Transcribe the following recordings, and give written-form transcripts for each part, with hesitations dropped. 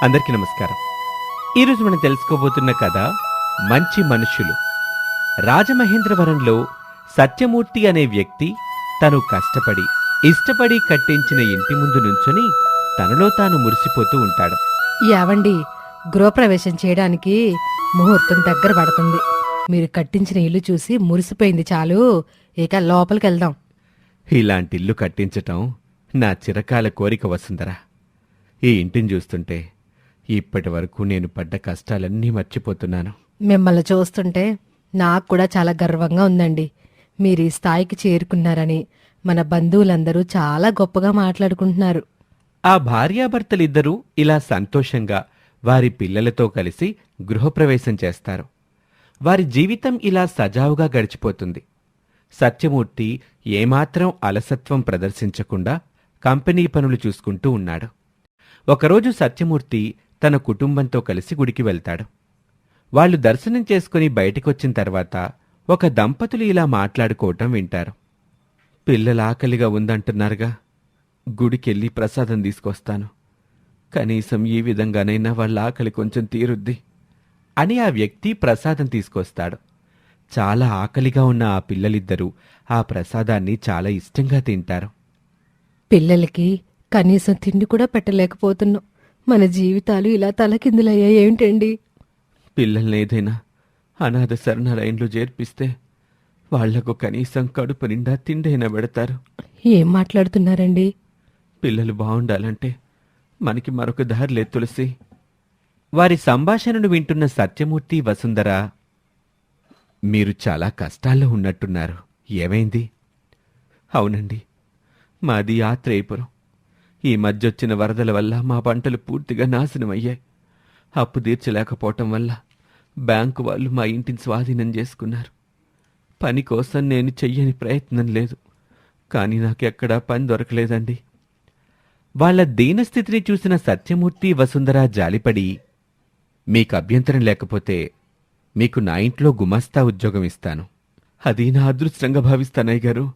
అందరికీ నమస్కారం. ఈరోజు మనం తెలుసుకోబోతున్న కథ మంచి మనుషులు. రాజమహేంద్రవరంలో సత్యమూర్తి అనే వ్యక్తి తను కష్టపడి ఇష్టపడి కట్టించిన ఇంటి ముందు నుంచొని తనలో తాను మురిసిపోతూ ఉంటాడు. యావండి, గృహప్రవేశం చేయడానికి ముహూర్తం దగ్గర పడుతుంది. మీరు కట్టించిన ఇల్లు చూసి మురిసిపోయింది చాలు, ఇక లోపలికి వెళ్దాం. ఇలాంటి ఇల్లు కట్టించటం నా చిరకాల కోరిక వసుంధరా. ఈ ఇంటిని చూస్తుంటే ఇప్పటి వరకు నేను పడ్డ కష్టాలన్నీ మర్చిపోతున్నాను. మిమ్మల్ని చూస్తుంటే నాకు కూడా చాలా గర్వంగా ఉందండి. మీరు ఈ స్థాయికి చేరుకున్నారని మన బంధువులందరూ చాలా గొప్పగా మాట్లాడుకుంటున్నారు. ఆ భార్యాభర్తలిద్దరూ ఇలా సంతోషంగా వారి పిల్లలతో కలిసి గృహప్రవేశం చేస్తారు. వారి జీవితం ఇలా సజావుగా గడిచిపోతుంది. సత్యమూర్తి ఏమాత్రం అలసత్వం ప్రదర్శించకుండా కంపెనీ పనులు చూసుకుంటూ ఉన్నాడు. ఒకరోజు సత్యమూర్తి తన కుటుంబంతో కలిసి గుడికి వెళ్తాడు. వాళ్లు దర్శనం చేసుకుని బయటికొచ్చిన తర్వాత ఒక దంపతులు ఇలా మాట్లాడుకోవటం వింటారు. పిల్లల ఆకలిగా ఉందంటున్నారుగా, గుడికెళ్ళి ప్రసాదం తీసుకొస్తాను. కనీసం ఈ విధంగానైనా వాళ్ళ ఆకలి కొంచెం తీరుద్ది అని ఆ వ్యక్తి ప్రసాదం తీసుకొస్తాడు. చాలా ఆకలిగా ఉన్న ఆ పిల్లలిద్దరూ ఆ ప్రసాదాన్ని చాలా ఇష్టంగా తింటారు. పిల్లలకి కనీసం తిండి కూడా పెట్టలేకపోతున్నాం. మన జీవితాలు ఇలా తలకిందులయ్యాయి ఏంటండి? పిల్లల్ని ఏదైనా అనాథ శరణాలయంలో చేర్పిస్తే వాళ్లకు కనీసం కడుపు నిండా తిండైనా పెడతారు. ఏం మాట్లాడుతున్నారండి? పిల్లలు బావుండాలంటే మనకి మరొక దారి లేదు తులసి. వారి సంభాషణను వింటున్న సత్యమూర్తి, వసుంధర, మీరు చాలా కష్టాల్లో ఉన్నట్టున్నారు. ఏమైంది? అవునండి, మాది ఆత్రేయపురం. ఈ మధ్యొచ్చిన వరదల వల్ల మా పంటలు పూర్తిగా నాశనమయ్యాయి. అప్పు తీర్చలేకపోవటం వల్ల బ్యాంకు వాళ్ళు మా ఇంటిని స్వాధీనం చేసుకున్నారు. పని కోసం నేను చెయ్యని ప్రయత్నం లేదు, కానీ నాకెక్కడా పని దొరకలేదండి. వాళ్ల దీనస్థితిని చూసిన సత్యమూర్తి, వసుంధర జాలిపడి, మీకు అభ్యంతరం లేకపోతే మీకు నా ఇంట్లో గుమాస్తా ఉద్యోగం ఇస్తాను. అది నా అదృష్టంగా భావిస్తానయ్య గారు.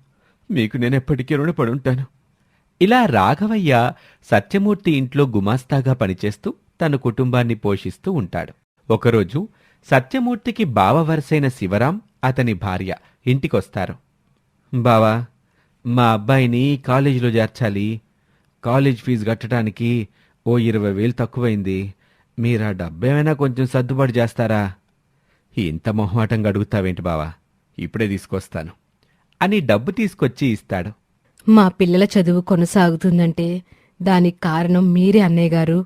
మీకు నేనెప్పటికీ రుణపడుంటాను. ఇలా రాఘవయ్య సత్యమూర్తి ఇంట్లో గుమాస్తాగా పనిచేస్తూ తన కుటుంబాన్ని పోషిస్తూ ఉంటాడు. ఒకరోజు సత్యమూర్తికి బావ వరసైన శివరాం, అతని భార్య ఇంటికొస్తారు. బావా, మా అబ్బాయిని కాలేజీలో చేర్చాలి. కాలేజ్ ఫీజు కట్టడానికి ఓ 20,000 తక్కువైంది. మీరా డబ్బేమైనా కొంచెం సర్దుబాటు చేస్తారా? ఇంత మొహమాటంగా అడుగుతావేంటి బావా, ఇప్పుడే తీసుకొస్తాను అని డబ్బు తీసుకొచ్చి ఇస్తాడు. మా పిల్లల చదువు కొనసాగుతుందంటే దానికి కారణం మీరే అన్నయ్య గారు.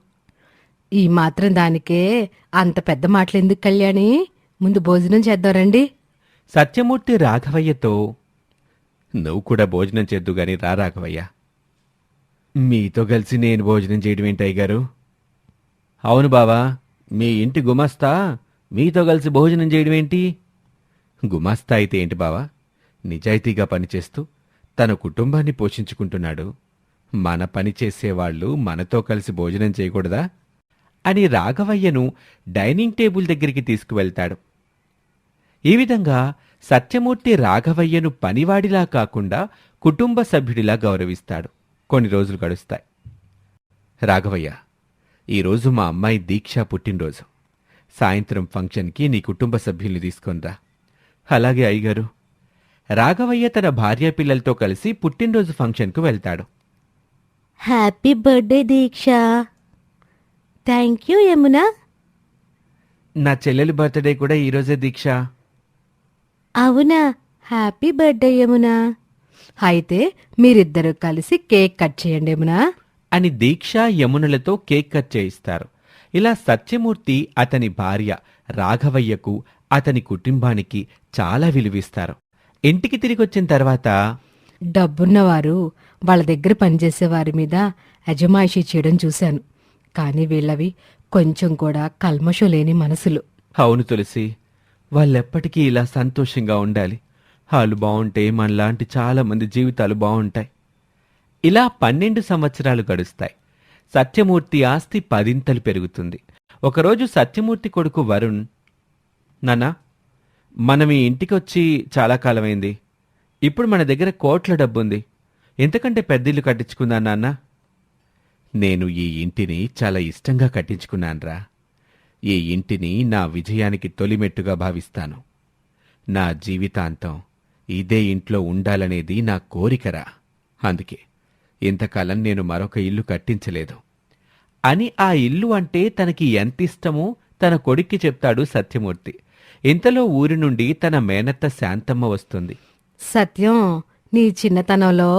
ఈ మాత్రం దానికే అంత పెద్ద మాటలెందుకు కళ్యాణి? ముందు భోజనం చేద్దారండి. సత్యమూర్తి రాఘవయ్యతో, నువ్వు కూడా భోజనం చేద్దుగాని రా రాఘవయ్య. మీతో కలిసి నేను భోజనం చేయడం ఏంటయ్య గారు? అవును బావా, మీ ఇంటి గుమాస్తా మీతో కలిసి భోజనం చేయడం ఏంటి? గుమాస్తా అయితే ఏంటి బావా, నిజాయితీగా పనిచేస్తూ తన కుటుంబాన్ని పోషించుకుంటున్నాడు. మన పని చేసేవాళ్లు మనతో కలిసి భోజనం చేయకూడదా అని రాఘవయ్యను డైనింగ్ టేబుల్ దగ్గరికి తీసుకువెళ్తాడు. ఈ విధంగా సత్యమూర్తి రాఘవయ్యను పనివాడిలా కాకుండా కుటుంబ సభ్యుడిలా గౌరవిస్తాడు. కొన్ని రోజులు గడుస్తాయి. రాఘవయ్య, ఈరోజు మా అమ్మాయి దీక్ష పుట్టినరోజు. సాయంత్రం ఫంక్షన్కి నీ కుటుంబ సభ్యుల్ని తీసుకొనిరా. అలాగే అయ్యగారు. రాఘవయ్య తన భార్య పిల్లలతో కలిసి పుట్టినరోజు ఫంక్షన్కు వెళ్తాడు. Happy birthday Deeksha. Thank you Yamuna. నా చెల్లెలి బర్త్డే కూడా ఈరోజే దీక్ష. అవునా, హ్యాపీ బర్త్డే యమునా. అయితే మీరిద్దరూ కలిసి కేక్ కట్ చేయండి యమునా అని దీక్ష, యమునలతో కేక్ కట్ చేయిస్తారు. ఇలా సత్యమూర్తి, అతని భార్య రాఘవయ్యకు, అతని కుటుంబానికి చాలా విలువిస్తారు. ఇంటికి తిరిగొచ్చిన తర్వాత, డబ్బున్నవారు వాళ్ళ దగ్గర పనిచేసే వారి మీద అజమాయిషీ చేయడం చూశాను, కానీ వీళ్ళవి కొంచెం కూడా కల్మషం లేని మనసులు. అవును తులసి, వాళ్ళెప్పటికీ ఇలా సంతోషంగా ఉండాలి. వాళ్ళు బావుంటే మనలాంటి చాలా మంది జీవితాలు బావుంటాయి. ఇలా 12 సంవత్సరాలు గడుస్తాయి. సత్యమూర్తి ఆస్తి 10 పెరుగుతుంది. ఒకరోజు సత్యమూర్తి కొడుకు వరుణ్, నాన్నా, మనం ఈ ఇంటికొచ్చి చాలా కాలమైంది. ఇప్పుడు మన దగ్గర కోట్ల డబ్బుంది. ఎంతకంటే పెద్దిల్లు కట్టించుకుందా నాన్న? నేను ఈ ఇంటిని చాలా ఇష్టంగా కట్టించుకున్నాన్రా. ఈ ఇంటిని నా విజయానికి తొలిమెట్టుగా భావిస్తాను. నా జీవితాంతం ఇదే ఇంట్లో ఉండాలనేది నా కోరికరా. అందుకే ఇంతకాలం నేను మరొక ఇల్లు కట్టించలేదు అని ఆ ఇల్లు అంటే తనకి ఎంతిష్టమో తన కొడుక్కి చెప్తాడు సత్యమూర్తి. ఇంతలో ఊరి నుండి తన మేనత్త శాంతమ్మ వస్తుంది. సత్యం, నీ చిన్నతనంలో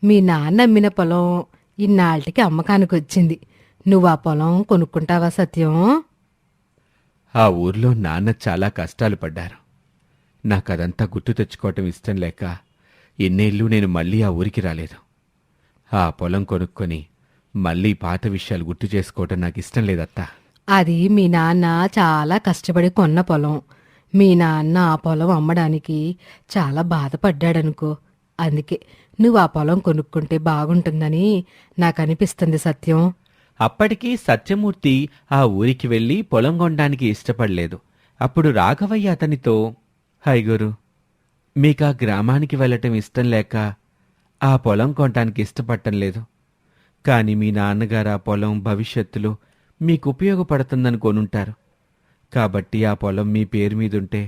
మీ నాన్న అమ్మిన పొలం ఇన్నాళ్ళకి అమ్మకానికి వచ్చింది. నువ్వు ఆ పొలం కొనుక్కుంటావా సత్యం? ఆ ఊర్లో నాన్న చాలా కష్టాలు పడ్డారు. నాకదంతా గుర్తు తెచ్చుకోవటం ఇష్టం లేక ఇన్నేళ్ళు నేను మళ్ళీ ఆ ఊరికి రాలేదు. ఆ పొలం కొనుక్కొని మళ్ళీ పాత విషయాలు గుర్తు చేసుకోవటం నాకు ఇష్టం లేదత్తా. అది మీ నాన్న చాలా కష్టపడి కొన్న పొలం. మీ నాన్న ఆ పొలం అమ్మడానికి చాలా బాధపడ్డాడనుకో. అందుకే నువ్వు ఆ పొలం కొనుక్కుంటే బాగుంటుందని నాకు అనిపిస్తుంది సత్యం. అప్పటికి సత్యమూర్తి ఆ ఊరికి వెళ్ళి పొలం కొనడానికి ఇష్టపడలేదు. అప్పుడు రాఘవయ్య అతనితో, హైగురు, మీకా గ్రామానికి వెళ్ళటం ఇష్టం లేక ఆ పొలం కొనటానికి ఇష్టపడటం లేదు. కాని మీ నాన్నగారు ఆ పొలం భవిష్యత్తులో మీకు ఉపయోగపడుతుందని కొనుంటారు. కాబట్టి ఆ పొలం మీ పేరు మీదుంటే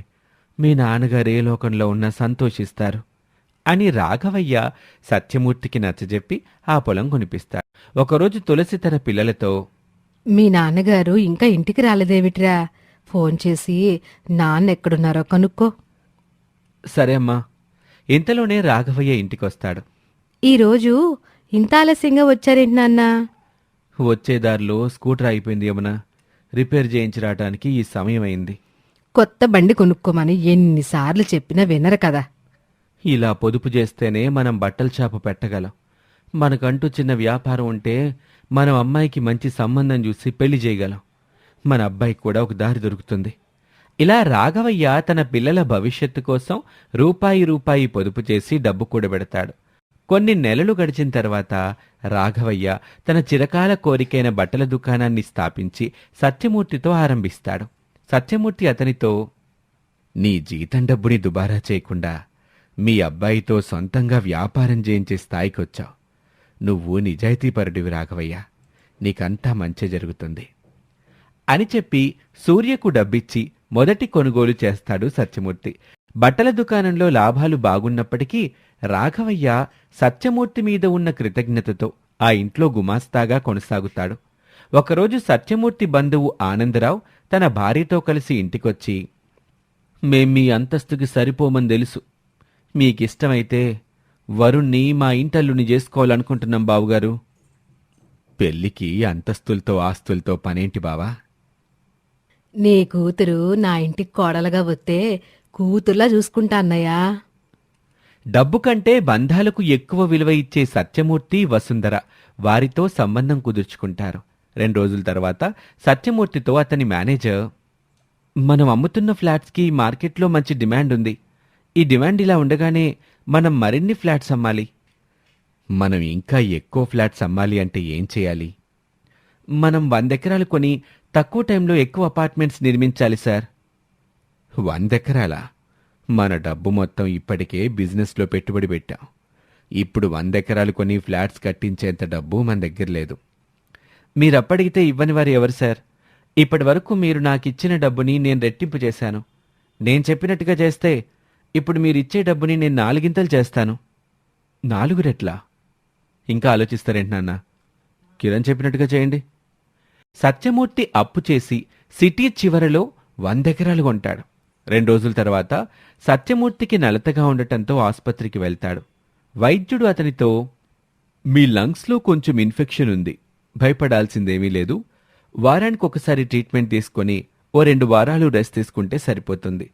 మీ నాన్నగారు ఏ లోకంలో ఉన్నా సంతోషిస్తారు అని రాఘవయ్య సత్యమూర్తికి నచ్చజెప్పి ఆ పొలం కొనిపిస్తాడు. ఒకరోజు తులసి తన పిల్లలతో, మీ నాన్నగారు ఇంకా ఇంటికి రాలేదేమిట్రా? ఫోన్ చేసి నాన్న ఎక్కడున్నారో కనుక్కో. సరే అమ్మా. ఇంతలోనే రాఘవయ్య ఇంటికొస్తాడు. ఈరోజు ఇంత ఆలస్యంగా వచ్చారేంటి నాన్న? వచ్చేదారిలో స్కూటర్ అయిపోయింది యమున. రిపేర్ చేయించి రావటానికి ఈ సమయం అయింది. కొత్త బండి కొనుక్కోమని ఎన్నిసార్లు చెప్పినా వినరు కదా. ఇలా పొదుపు చేస్తేనే మనం బట్టల షాపు పెట్టగలం. మనకంటూ చిన్న వ్యాపారం ఉంటే మనం అమ్మాయికి మంచి సంబంధం చూసి పెళ్లి చేయగలం. మన అబ్బాయికి కూడా ఒక దారి దొరుకుతుంది. ఇలా రాఘవయ్య తన పిల్లల భవిష్యత్తు కోసం రూపాయి పొదుపు చేసి డబ్బు కూడబెడతాడు. కొన్ని నెలలు గడిచిన తర్వాత రాఘవయ్య తన చిరకాల కోరికైన బట్టల దుకాణాన్ని స్థాపించి సత్యమూర్తితో ఆరంభిస్తాడు. సత్యమూర్తి అతనితో, నీ జీతం డబ్బుని దుబారా చేయకుండా మీ అబ్బాయితో సొంతంగా వ్యాపారం చేయించే స్థాయికొచ్చావు. నువ్వు నిజాయితీపరుడివి రాఘవయ్య. నీకంతా మంచి జరుగుతుంది అని చెప్పి సూర్యకు డబ్బిచ్చి మొదటి కొనుగోలు చేస్తాడు సత్యమూర్తి. బట్టల దుకాణంలో లాభాలు బాగున్నప్పటికీ రాఘవయ్య సత్యమూర్తి మీద ఉన్న కృతజ్ఞతతో ఆ ఇంట్లో గుమాస్తాగా కొనసాగుతాడు. ఒకరోజు సత్యమూర్తి బంధువు ఆనందరావు తన భార్యతో కలిసి ఇంటికొచ్చి, మేం మీ అంతస్తుకి సరిపోమని తెలుసు. మీకిష్టమైతే వరుణ్ణి మా ఇంటల్లుని చేసుకోవాలనుకుంటున్నాం బావుగారు. పెళ్లికి అంతస్తులతో ఆస్తులతో పనేంటి బావా? నీ కూతురు నా ఇంటికి కోడలుగా వస్తే కూతుర్లా చూసుకుంటా అన్నయ్యా. డబ్బు కంటే బంధాలకు ఎక్కువ విలువ ఇచ్చే సత్యమూర్తి, వసుంధర వారితో సంబంధం కుదుర్చుకుంటారు. 2 రోజుల తర్వాత సత్యమూర్తితో అతని మేనేజర్, మనం అమ్ముతున్న ఫ్లాట్స్కి మార్కెట్లో మంచి డిమాండ్ ఉంది. ఈ డిమాండ్ ఇలా ఉండగానే మనం మరిన్ని ఫ్లాట్స్ అమ్మాలి. మనం ఇంకా ఎక్కువ ఫ్లాట్స్ అమ్మాలి అంటే ఏం చేయాలి? మనం 100 ఎకరాలు కొని తక్కువ టైంలో ఎక్కువ అపార్ట్మెంట్స్ నిర్మించాలి సార్. 100 ఎకరాలా? మన డబ్బు మొత్తం ఇప్పటికే బిజినెస్లో పెట్టుబడి పెట్టాం. ఇప్పుడు 100 ఎకరాలు కొని ఫ్లాట్స్ కట్టించేంత డబ్బు మన దగ్గర లేదు. మీరప్పడిగితే ఇవ్వని వారు ఎవరు సార్? ఇప్పటి వరకు మీరు నాకిచ్చిన డబ్బుని నేను రెట్టింపు చేశాను. నేను చెప్పినట్టుగా చేస్తే ఇప్పుడు మీరిచ్చే డబ్బుని నేను 4 చేస్తాను. 4 రెట్లా? ఇంకా ఆలోచిస్తారేంటి నాన్న? కిరణ్ చెప్పినట్టుగా చేయండి. సత్యమూర్తి అప్పు చేసి సిటీ చివరలో 100 ఎకరాలు కొంటాడు. 2 రోజుల తర్వాత సత్యమూర్తికి నలతగా ఉండటంతో ఆస్పత్రికి వెళ్తాడు. వైద్యుడు అతనితో, మీ లంగ్స్లో కొంచెం ఇన్ఫెక్షన్ ఉంది, భయపడాల్సిందేమీ లేదు. వారానికి ఒకసారి ట్రీట్మెంట్ తీసుకొని ఓ 2 వారాలు రెస్ట్ తీసుకుంటే సరిపోతుంది.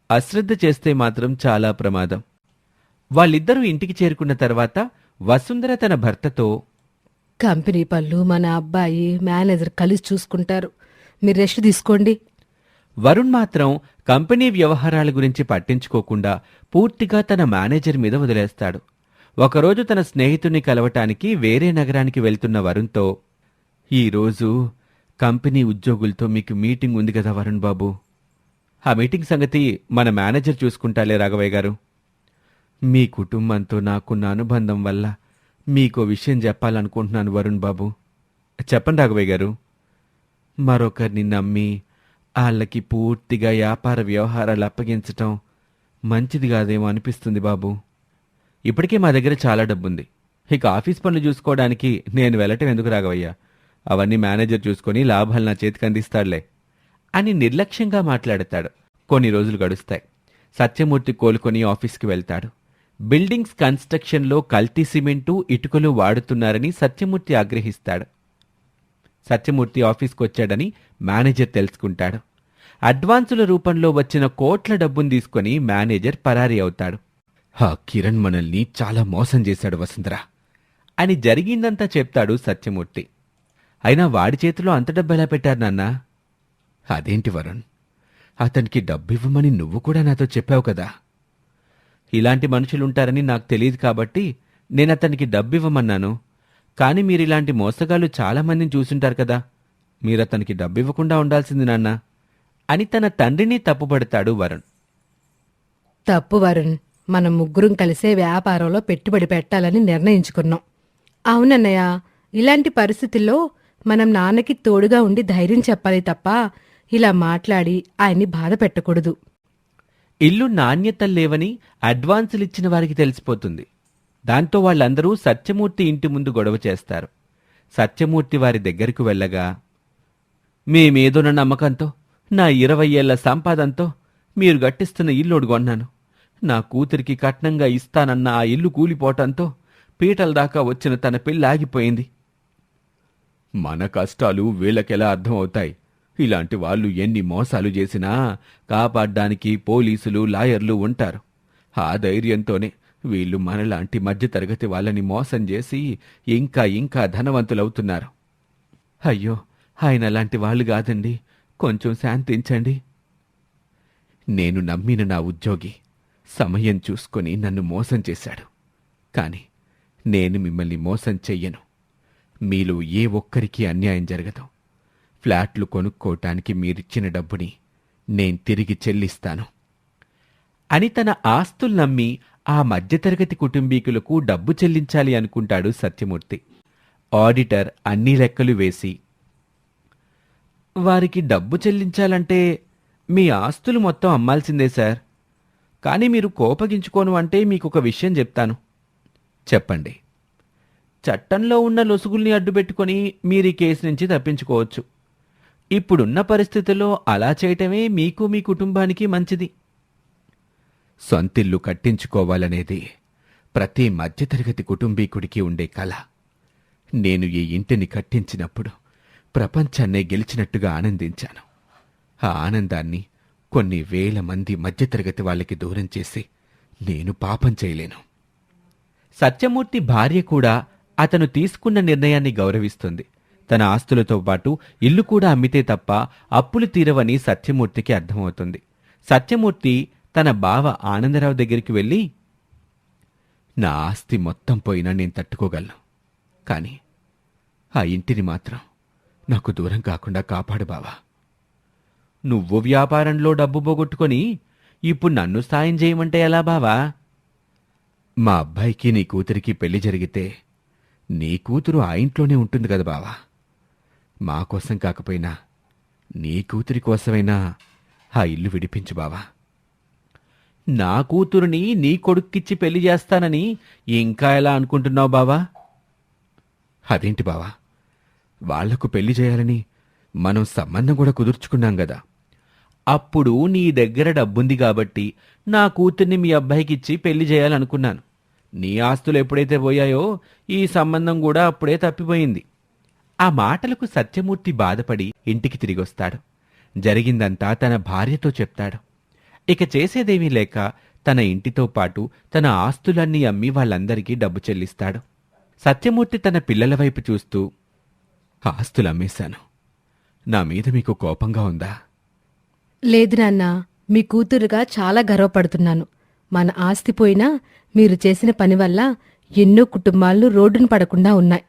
అశ్రద్ధ చేస్తే మాత్రం చాలా ప్రమాదం. వాళ్ళిద్దరూ ఇంటికి చేరుకున్న తర్వాత వసుంధర తన భర్తతో, కంపెనీ పనులు మన అబ్బాయి మేనేజర్ కలిసి చూసుకుంటారు. మీరు రెస్ట్ తీసుకోండి. వరుణ్ మాత్రం కంపెనీ వ్యవహారాల గురించి పట్టించుకోకుండా పూర్తిగా తన మేనేజర్ మీద వదిలేస్తాడు. ఒకరోజు తన స్నేహితుణ్ణి కలవటానికి వేరే నగరానికి వెళ్తున్న వరుణ్తో, ఈరోజు కంపెనీ ఉద్యోగులతో మీకు మీటింగ్ ఉంది కదా వరుణ్ బాబు. ఆ మీటింగ్ సంగతి మన మేనేజర్ చూసుకుంటాలే రాఘవయ్య గారు. మీ కుటుంబంతో నాకున్న అనుబంధం వల్ల మీకో విషయం చెప్పాలనుకుంటున్నాను వరుణ్ బాబు. చెప్పండి రాఘవయ్య గారు. మరొకరిని నమ్మి వాళ్ళకి పూర్తిగా వ్యాపార వ్యవహారాలు అప్పగించటం మంచిది కాదేమో అనిపిస్తుంది బాబు. ఇప్పటికే మా దగ్గర చాలా డబ్బుంది. ఇక ఆఫీస్ పనులు చూసుకోవడానికి నేను వెళ్ళటం ఎందుకు రాఘవయ్యా? అవన్నీ మేనేజర్ చూసుకొని లాభాలు నా చేతికి అందిస్తాడులే అని నిర్లక్ష్యంగా మాట్లాడతాడు. కొన్ని రోజులు గడుస్తాయి. సత్యమూర్తి కోలుకొని ఆఫీస్కి వెళ్తాడు. బిల్డింగ్స్ కన్స్ట్రక్షన్లో కల్తీ సిమెంటు, ఇటుకలు వాడుతున్నారని సత్యమూర్తి ఆగ్రహిస్తాడు. సత్యమూర్తి ఆఫీస్కి వచ్చాడని మేనేజర్ తెలుసుకుంటాడు. అడ్వాన్సుల రూపంలో వచ్చిన కోట్ల డబ్బును తీసుకొని మేనేజర్ పరారీ అవుతాడు. కిరణ్ మనల్ని చాలా మోసం చేశాడు వసుంధరా అని జరిగిందంతా చెప్తాడు సత్యమూర్తి. అయినా వాడి చేతిలో అంత డబ్బు ఎలా పెట్టారు నాన్నా? అదేంటి వరుణ్, అతనికి డబ్బివ్వమని నువ్వు కూడా నాతో చెప్పావు కదా. ఇలాంటి మనుషులుంటారని నాకు తెలియదు కాబట్టి నేను అతనికి డబ్బివ్వమన్నాను. కాని మీరిలాంటి మోసగాళ్ళు చాలామందిని చూసుంటారు కదా. మీరతనికి డబ్బివ్వకుండా ఉండాల్సింది నాన్నా అని తన తండ్రిని తప్పుపడతాడు వరుణ్. తప్పు వరుణ్, మనం ముగ్గురం కలిసే వ్యాపారంలో పెట్టుబడి పెట్టాలని నిర్ణయించుకున్నాం. అవునన్నయ్య, ఇలాంటి పరిస్థితుల్లో మనం నాన్నకి తోడుగా ఉండి ధైర్యం చెప్పాలి తప్ప ఇలా మాట్లాడి ఆయన్ని బాధ పెట్టకూడదు. ఇల్లు నాణ్యతలు లేవని అడ్వాన్సులిచ్చిన వారికి తెలిసిపోతుంది. దాంతో వాళ్ళందరూ సత్యమూర్తి ఇంటి ముందు గొడవ చేస్తారు. సత్యమూర్తి వారి దగ్గరకు వెళ్ళగా, మేమేదోన నమ్మకంతో నా 20 ఏళ్ల సంపాదనతో మీరు గట్టిస్తున్న ఇల్లు కొన్నాను. నా కూతురికి కట్నంగా ఇస్తానన్న ఆ ఇల్లు కూలిపోవటంతో పీటల దాకా వచ్చిన తన పెళ్లి ఆగిపోయింది. మన కష్టాలు వీళ్ళకెలా అర్థమవుతాయి? ఇలాంటి వాళ్ళు ఎన్ని మోసాలు చేసినా కాపాడ్డానికి పోలీసులు, లాయర్లు ఉంటారు. ఆ ధైర్యంతోనే వీళ్ళు మనలాంటి మధ్యతరగతి వాళ్ళని మోసం చేసి ఇంకా ఇంకా ధనవంతులవుతున్నారు. అయ్యో, ఆయన అలాంటి వాళ్ళు కాదండి, కొంచెం శాంతించండి. నేను నమ్మిన నా ఉద్యోగి సమయం చూసుకొని నన్ను మోసం చేశాడు. కాని నేను మిమ్మల్ని మోసం చెయ్యను. మీలో ఏ ఒక్కరికి అన్యాయం జరగదు. ఫ్లాట్లు కొనుక్కోటానికి మీరిచ్చిన డబ్బుని నేను తిరిగి చెల్లిస్తాను అని తన ఆస్తుల్నమ్మి ఆ మధ్యతరగతి కుటుంబీకులకు డబ్బు చెల్లించాలి అనుకుంటాడు సత్యమూర్తి. ఆడిటర్ అన్ని లెక్కలు వేసి, వారికి డబ్బు చెల్లించాలంటే మీ ఆస్తులు మొత్తం అమ్మాల్సిందే సార్. కానీ మీరు కోపగించుకోను అంటే మీకొక విషయం చెప్తాను. చెప్పండి. చట్టంలో ఉన్న లొసుగుల్ని అడ్డుపెట్టుకొని మీరీ కేసు నుంచి తప్పించుకోవచ్చు. ఇప్పుడున్న పరిస్థితుల్లో అలా చేయటమే మీకు మీ కుటుంబానికి మంచిది. సొంతిల్లు కట్టించుకోవాలనేది ప్రతి మధ్యతరగతి కుటుంబీకుడికి ఉండే కల. నేను ఈ ఇంటిని కట్టించినప్పుడు ప్రపంచాన్నే గెలిచినట్టుగా ఆనందించాను. ఆ ఆనందాన్ని కొన్ని వేల మంది మధ్యతరగతి వాళ్ళకి దూరం చేసి నేను పాపం చేయలేను. సత్యమూర్తి భార్య కూడా అతను తీసుకున్న నిర్ణయాన్ని గౌరవిస్తుంది. తన ఆస్తులతో పాటు ఇల్లు కూడా అమ్మితే తప్ప అప్పులు తీరవని సత్యమూర్తికి అర్థమవుతుంది. సత్యమూర్తి తన బావ ఆనందరావు దగ్గరికి వెళ్ళి, నా ఆస్తి మొత్తం పోయినా నేను తట్టుకోగలను. కాని ఆ ఇంటిని మాత్రం నాకు దూరం కాకుండా కాపాడు బావా. నువ్వు వ్యాపారంలో డబ్బు పోగొట్టుకొని ఇప్పుడు నన్ను సాయం చేయమంటే ఎలా బావా? మా అబ్బాయికి నీ కూతురికి పెళ్లి జరిగితే నీ కూతురు ఆ ఇంట్లోనే ఉంటుంది కదా బావా. మా కోసం కాకపోయినా నీ కూతురి కోసమైనా ఆ ఇల్లు విడిపించు బావా. నా కూతురుని నీ కొడుక్కిచ్చి పెళ్లి చేస్తానని ఇంకా ఎలా అనుకుంటున్నావు బావా? అదేంటి బావా, వాళ్లకు పెళ్లి చేయాలని మనం సంబంధం కూడా కుదుర్చుకున్నాం గదా. అప్పుడు నీ దగ్గర డబ్బుంది కాబట్టి నా కూతుర్ని మీ అబ్బాయికిచ్చి పెళ్లి చేయాలనుకున్నాను. నీ ఆస్తులు ఎప్పుడైతే పోయాయో ఈ సంబంధం కూడా అప్పుడే తప్పిపోయింది. ఆ మాటలకు సత్యమూర్తి బాధపడి ఇంటికి తిరిగొస్తాడు. జరిగిందంతా తన భార్యతో చెప్తాడు. ఇక చేసేదేమీ లేక తన ఇంటితో పాటు తన ఆస్తులన్నీ అమ్మి వాళ్ళందరికీ డబ్బు చెల్లిస్తాడు. సత్యమూర్తి తన పిల్లల వైపు చూస్తూ, ఆస్తులు అమ్మేశాను, నా మీద మీకు కోపంగా ఉందా? లేదు నాన్నా, మీ కూతురుగా చాలా గర్వపడుతున్నాను. మన ఆస్తి పోయినా మీరు చేసిన పని వల్ల ఎన్నో కుటుంబాలు రోడ్డున పడకుండా ఉన్నాయి.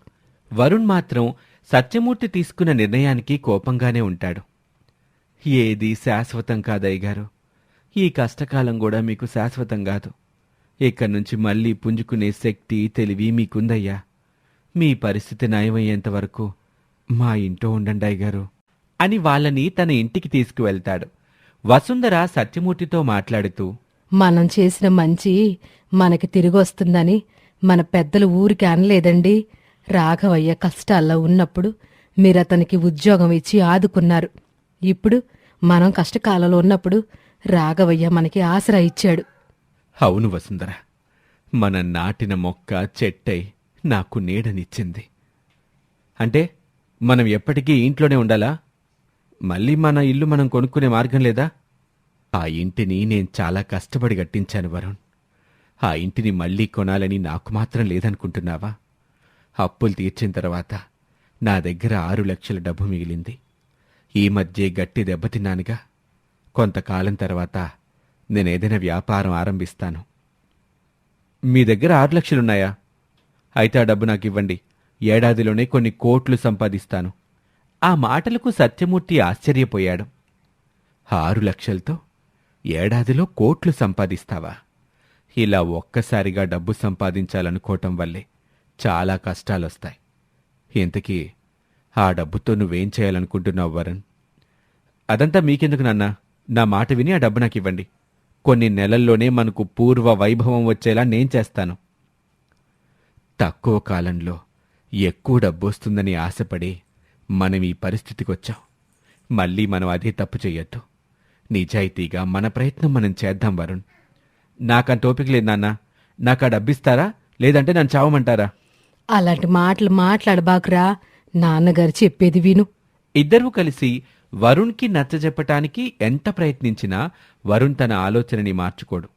వరుణ్ మాత్రం సత్యమూర్తి తీసుకున్న నిర్ణయానికి కోపంగానే ఉంటాడు. ఏది శాశ్వతం కాదయ్యగారు. ఈ కష్టకాలం కూడా మీకు శాశ్వతం కాదు. ఇక్కడి నుంచి మళ్ళీ పుంజుకునే శక్తి, తెలివి మీకుందయ్యా. మీ పరిస్థితి నయమయ్యేంత వరకు మా ఇంట్లో ఉండండి అయ్యగారు అని వాళ్ళని తన ఇంటికి తీసుకువెళ్తాడు. వసుంధర సత్యమూర్తితో మాట్లాడుతూ, మనం చేసిన మంచి మనకి తిరిగొస్తుందని మన పెద్దలు ఊరికి అనలేదండి. రాఘవయ్య కష్టాల్లో ఉన్నప్పుడు మీరతనికి ఉద్యోగం ఇచ్చి ఆదుకున్నారు. ఇప్పుడు మనం కష్టకాలంలో ఉన్నప్పుడు రాఘవయ్య మనకి ఆసరా ఇచ్చాడు. అవును వసుంధర, మన నాటిన మొక్క చెట్టై నాకు నీడనిచ్చింది. అంటే మనం ఎప్పటికీ ఇంట్లోనే ఉండాలా? మళ్ళీ మన ఇల్లు మనం కొనుక్కునే మార్గం లేదా? ఆ ఇంటిని నేను చాలా కష్టపడి కట్టించాను వరుణ్. ఆ ఇంటిని మళ్ళీ కొనాలని నాకు మాత్రం లేదనుకుంటున్నావా? అప్పులు తీర్చిన తర్వాత నా దగ్గర 6 లక్షల డబ్బు మిగిలింది. ఈ మధ్యే గట్టి దెబ్బతిన్నానుగా. కొంతకాలం తర్వాత నేనేదైనా వ్యాపారం ఆరంభిస్తాను. మీ దగ్గర 6 లక్షలున్నాయా? అయితే ఆ డబ్బు నాకివ్వండి. ఏడాదిలోనే కొన్ని కోట్లు సంపాదిస్తాను. ఆ మాటలకు సత్యమూర్తి ఆశ్చర్యపోయాడు. 6 లక్షలతో ఏడాదిలో కోట్లు సంపాదిస్తావా? ఇలా ఒక్కసారిగా డబ్బు సంపాదించాలనుకోవటం వల్లే చాలా కష్టాలొస్తాయి. ఇంతకీ ఆ డబ్బుతో నువ్వేం చేయాలనుకుంటున్నావు వరుణ్? అదంతా మీకెందుకు నాన్నా? నా మాట విని ఆ డబ్బు నాకివ్వండి. కొన్ని నెలల్లోనే మనకు పూర్వ వైభవం వచ్చేలా నేను చేస్తాను. తక్కువ కాలంలో ఎక్కువ డబ్బొస్తుందని ఆశపడి మనం ఈ పరిస్థితికొచ్చాం. మళ్ళీ మనం అదే తప్పు చెయ్యొద్దు. నిజాయితీగా మన ప్రయత్నం మనం చేద్దాం వరుణ్. నాకంత ఓపిక లేదు నాన్న. నాకు ఆ డబ్బిస్తారా, లేదంటే నన్ను చావమంటారా? అలాంటి మాటలు మాట్లాడబాకురా. నాన్నగారు చెప్పేది విను. ఇద్దరూ కలిసి వరుణ్కి నచ్చజెప్పటానికి ఎంత ప్రయత్నించినా వరుణ్ తన ఆలోచనని మార్చుకోడు.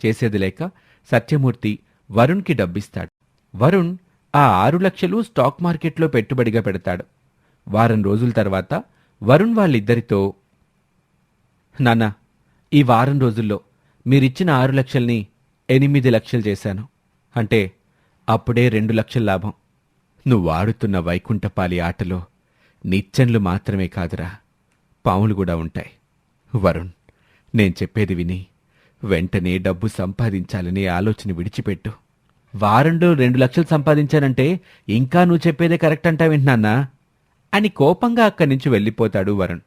చేసేది లేక సత్యమూర్తి వరుణ్కి డబ్బిస్తాడు. వరుణ్ ఆ 6 లక్షలు స్టాక్ మార్కెట్లో పెట్టుబడిగా పెడతాడు. వారం రోజుల తర్వాత వరుణ్ వాళ్ళిద్దరితో, నాన్నా, ఈ వారం రోజుల్లో మీరిచ్చిన 6 లక్షల్ని 8 లక్షలు చేశాను. అంటే అప్పుడే 2 లక్షల లాభం. నువ్వు ఆడుతున్న వైకుంఠపాలి ఆటలో నిచ్చెన్లు మాత్రమే కాదురా, పాములు కూడా ఉంటాయి. వరుణ్, నేను చెప్పేది విని వెంటనే డబ్బు సంపాదించాలనే ఆలోచన విడిచిపెట్టు. వారంలో 2 లక్షలు సంపాదించానంటే ఇంకా నువ్వు చెప్పేదే కరెక్ట్ అంటావేంటన్నా అని కోపంగా అక్కడి నుంచి వెళ్ళిపోతాడు వరుణ్.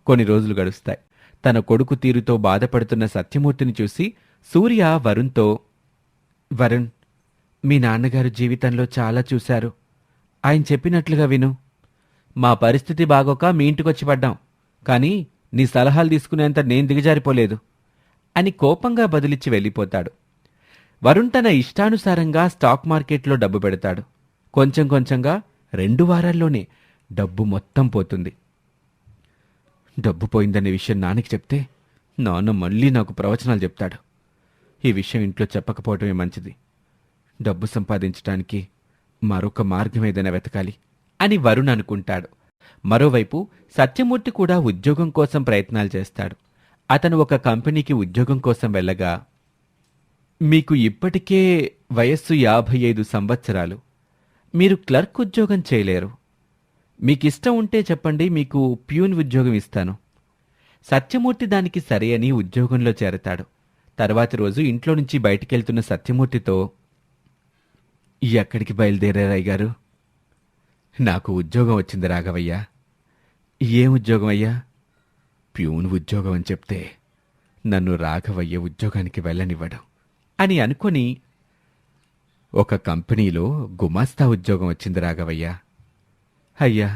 కొన్ని రోజులు గడుస్తాయి. తన కొడుకు తీరుతో బాధపడుతున్న సత్యమూర్తిని చూసి సూర్య వరుణ్తో, వరుణ్, మీ నాన్నగారు జీవితంలో చాలా చూశారు. ఆయన చెప్పినట్లుగా విను. మా పరిస్థితి బాగోక మీ ఇంటికొచ్చి పడ్డాం. కానీ నీ సలహాలు తీసుకునేంత నేను దిగజారిపోలేదు అని కోపంగా బదులిచ్చి వెళ్ళిపోతాడు. వరుణ్ తన ఇష్టానుసారంగా స్టాక్ మార్కెట్లో డబ్బు పెడతాడు. కొంచెం కొంచెంగా 2 వారాల్లోనే డబ్బు మొత్తం పోతుంది. డబ్బు పోయిందనే విషయం నాన్నకి చెప్తే నాన్న మళ్ళీ నాకు ప్రవచనాలు చెప్తాడు. ఈ విషయం ఇంట్లో చెప్పకపోవటమే మంచిది. డబ్బు సంపాదించటానికి మరొక మార్గం ఏదైనా వెతకాలి అని వరుణ్ అనుకుంటాడు. మరోవైపు సత్యమూర్తి కూడా ఉద్యోగం కోసం ప్రయత్నాలు చేస్తాడు. అతను ఒక కంపెనీకి ఉద్యోగం కోసం వెళ్ళగా, మీకు ఇప్పటికే వయస్సు 55 సంవత్సరాలు. మీరు క్లర్క్ ఉద్యోగం చేయలేరు. మీకిష్టం ఉంటే చెప్పండి, మీకు ప్యూన్ ఉద్యోగం ఇస్తాను. సత్యమూర్తి దానికి సరే అని ఉద్యోగంలో చేరతాడు. తర్వాతి రోజు ఇంట్లో నుంచి బయటికెళ్తున్న సత్యమూర్తితో, ఎక్కడికి బయలుదేరారయ్య గారు? నాకు ఉద్యోగం వచ్చింది రాఘవయ్య. ఏం ఉద్యోగం అయ్యా? ప్యూన్ ఉద్యోగం అని చెప్తే నన్ను రాఘవయ్య ఉద్యోగానికి వెళ్ళనివ్వడు అని అనుకొని, ఒక కంపెనీలో గుమాస్తా ఉద్యోగం వచ్చింది రాఘవయ్య. అయ్యా,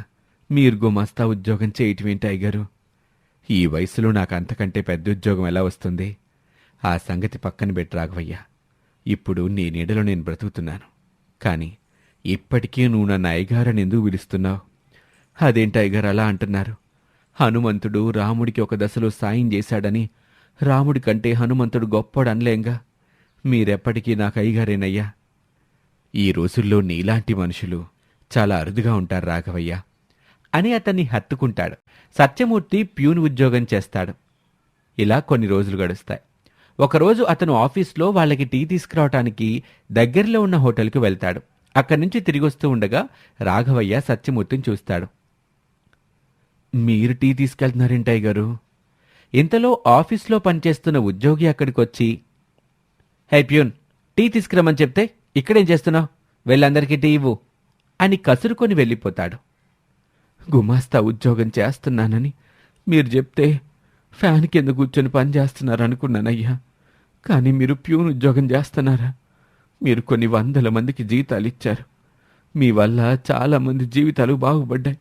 మీరు గుమాస్తా ఉద్యోగం చేయటమేంటి అయ్యగారు? ఈ వయసులో నాకు అంతకంటే పెద్ద ఉద్యోగం ఎలా వస్తుంది? ఆ సంగతి పక్కన పెట్టి రాఘవయ్య, ఇప్పుడు నీ నీడలో నేను బ్రతుకుతున్నాను. కానీ ఇప్పటికీ నువ్వు నన్ను అయ్యగారని ఎందుకు పిలుస్తున్నావు? అదేంటి అయ్యగారు అలా అంటున్నారు? హనుమంతుడు రాముడికి ఒక దశలో సాయం చేశాడని రాముడి కంటే హనుమంతుడు గొప్పోడు అనలేంగా. మీరెప్పటికీ నాకు అయ్యగారేనయ్యా. ఈ రోజుల్లో నీలాంటి మనుషులు చాలా అరుదుగా ఉంటారు రాఘవయ్య అని అతన్ని హత్తుకుంటాడు. సత్యమూర్తి ప్యూన్ ఉద్యోగం చేస్తాడు. ఇలా కొన్ని రోజులు గడుస్తాయి. ఒకరోజు అతను ఆఫీస్లో వాళ్ళకి టీ తీసుకురావటానికి దగ్గరలో ఉన్న హోటల్కి వెళ్తాడు. అక్కడి నుంచి తిరిగొస్తూ ఉండగా రాఘవయ్య సత్యమూర్తిని చూస్తాడు. మీరు టీ తీసుకెళ్తున్నారేంటయ్య గారు? ఇంతలో ఆఫీస్లో పనిచేస్తున్న ఉద్యోగి అక్కడికొచ్చి, హే ప్యూన్, టీ తీసుకురమ్మని చెప్తే ఇక్కడేం చేస్తున్నావు? వెళ్ళందరికీ టీ ఇవ్వు అని కసురుకొని వెళ్ళిపోతాడు. గుమాస్తా ఉద్యోగం చేస్తున్నానని మీరు చెప్తే ఫ్యాన్ కింద కూర్చొని పని చేస్తున్నారనుకున్నానయ్యా. కానీ మీరు ప్యూన్ ఉద్యోగం చేస్తున్నారా? మీరు కొన్ని వందల మందికి జీతాలు ఇచ్చారు. మీ వల్ల చాలామంది జీవితాలు బాగుపడ్డాయి.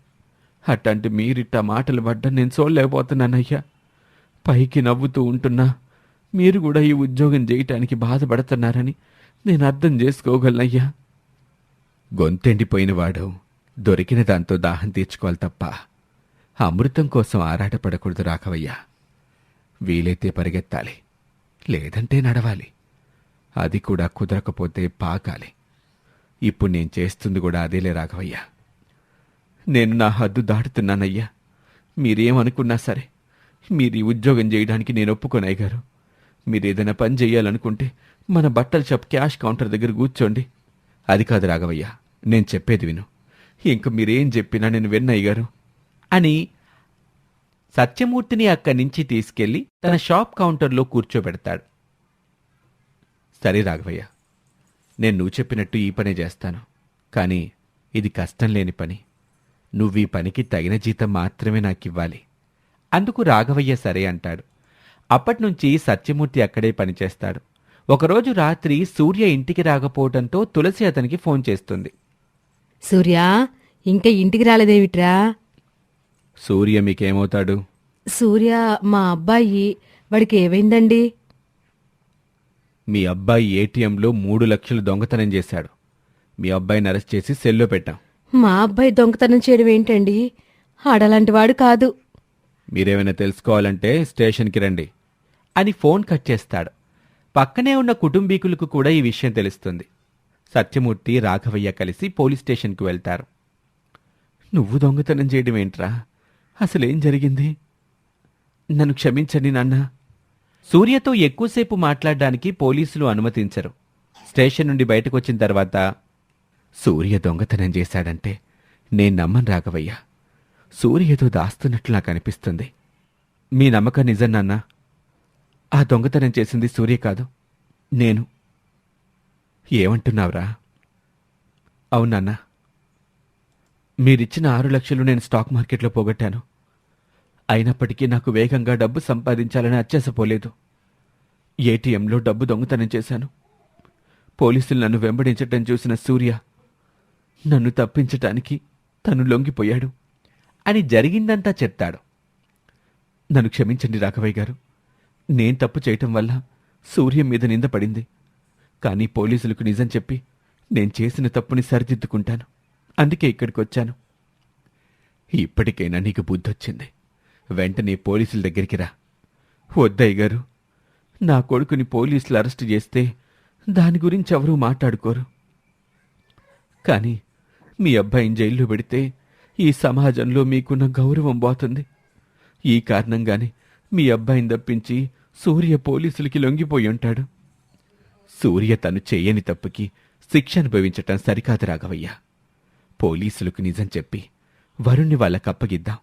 అట్లాంటి మీరిట్ట మాటలు పడ్డా నేను చూడలేకపోతున్నానయ్యా. పైకి నవ్వుతూ ఉంటున్నా మీరు కూడా ఈ ఉద్యోగం చేయటానికి బాధపడుతున్నారని నేను అర్థం చేసుకోగలనయ్యా. గొంతెండిపోయినవాడు దొరికిన దాంతో దాహం తీర్చుకోవాలి తప్ప అమృతం కోసం ఆరాటపడకూడదు రాఘవయ్య. వీలైతే పరిగెత్తాలి, లేదంటే నడవాలి. అది కూడా కుదరకపోతే పాకాలి. ఇప్పుడు నేను చేస్తుంది కూడా అదేలే రాఘవయ్య. నేను నా హద్దు దాటుతున్నానయ్యా. మీరేమనుకున్నా సరే మీరు ఈ ఉద్యోగం చేయడానికి నేను ఒప్పుకోనయ్య గారు. మీరేదైనా పని చెయ్యాలనుకుంటే మన బట్టల షాప్ క్యాష్ కౌంటర్ దగ్గర కూర్చోండి. అది కాదు రాఘవయ్య, నేను చెప్పేది విను. ఇంక మీరేం చెప్పినా నేను విన్నయ్య గారు అని సత్యమూర్తిని అక్కడి నుంచి తీసుకెళ్లి తన షాప్ కౌంటర్లో కూర్చోబెడతాడు. సరే రాఘవయ్య, నేను నువ్వు చెప్పినట్టు ఈ పనే చేస్తాను. కానీ ఇది కష్టం లేని పని. నువ్వీ పనికి తగిన జీతం మాత్రమే నాకివ్వాలి. అందుకు రాఘవయ్య సరే అంటాడు. అప్పట్నుంచి సత్యమూర్తి అక్కడే పనిచేస్తాడు. ఒకరోజు రాత్రి సూర్య ఇంటికి రాకపోవడంతో తులసి అతనికి ఫోన్ చేస్తుంది. సూర్య, ఇంకా ఇంటికి రాలేదేమిట్రా? సూర్య మీకేమవుతాడు? సూర్య మా అబ్బాయి. వాడికి ఏమైందండి? మీ అబ్బాయి ఏటీఎంలో 3 లక్షలు దొంగతనం చేశాడు. మీ అబ్బాయిని అరెస్ట్ చేసి సెల్లో పెట్టాం. మా అబ్బాయి దొంగతనం చేయడం ఏంటండి? ఆడలాంటి వాడు కాదు. మీరేమైనా తెలుసుకోవాలంటే స్టేషన్కి రండి అని ఫోన్ కట్ చేస్తాడు. పక్కనే ఉన్న కుటుంబీకులకు కూడా ఈ విషయం తెలుస్తుంది. సత్యమూర్తి, రాఘవయ్య కలిసి పోలీస్ స్టేషన్కి వెళ్తారు. నువ్వు దొంగతనం చేయడం ఏంట్రా? అసలేం జరిగింది? నన్ను క్షమించండి నాన్న. సూర్యతో ఎక్కువసేపు మాట్లాడడానికి పోలీసులు అనుమతించరు. స్టేషన్ నుండి బయటకొచ్చిన తర్వాత సూర్య దొంగతనం చేశాడంటే నేను నమ్మను రాఘవయ్య. సూర్య ఏదో దాస్తున్నట్లు నాకు అనిపిస్తుంది. మీ నమ్మకం నిజం నాన్న. ఆ దొంగతనం చేసింది సూర్య కాదు, నేను. ఏమంటున్నావురా? అవునన్నా, మీరిచ్చిన 6 లక్షలు నేను స్టాక్ మార్కెట్లో పోగొట్టాను. అయినప్పటికీ నాకు వేగంగా డబ్బు సంపాదించాలని అత్యాసపోలేదు. ఏటీఎంలో డబ్బు దొంగతనం చేశాను. పోలీసులు నన్ను వెంబడించటం చూసిన సూర్య నన్ను తప్పించటానికి తను లొంగిపోయాడు అని జరిగిందంతా చెప్తాడు. నన్ను క్షమించండి రాఘవయ్య గారు. నేను తప్పు చేయటం వల్ల సూర్య మీద నింద పడింది. కానీ పోలీసులకు నిజం చెప్పి నేను చేసిన తప్పుని సరిదిద్దుకుంటాను. అందుకే ఇక్కడికి వచ్చాను. ఇప్పటికైనా నీకు బుద్ధొచ్చింది. వెంటనే పోలీసుల దగ్గరికి రా. వద్దయ్య గారు, నా కొడుకుని పోలీసులు అరెస్టు చేస్తే దాని గురించి ఎవరూ మాట్లాడుకోరు. కానీ మీ అబ్బాయిని జైల్లో పెడితే ఈ సమాజంలో మీకున్న గౌరవం పోతుంది. ఈ కారణంగానే మీ అబ్బాయిని తప్పించి సూర్య పోలీసులకి లొంగిపోయి ఉంటాడు. సూర్య తను చేయని తప్పుకి శిక్ష అనుభవించటం సరికాదు రాఘవయ్య. పోలీసులకు నిజం చెప్పి వరుణ్ణి వాళ్ళకప్పగిద్దాం.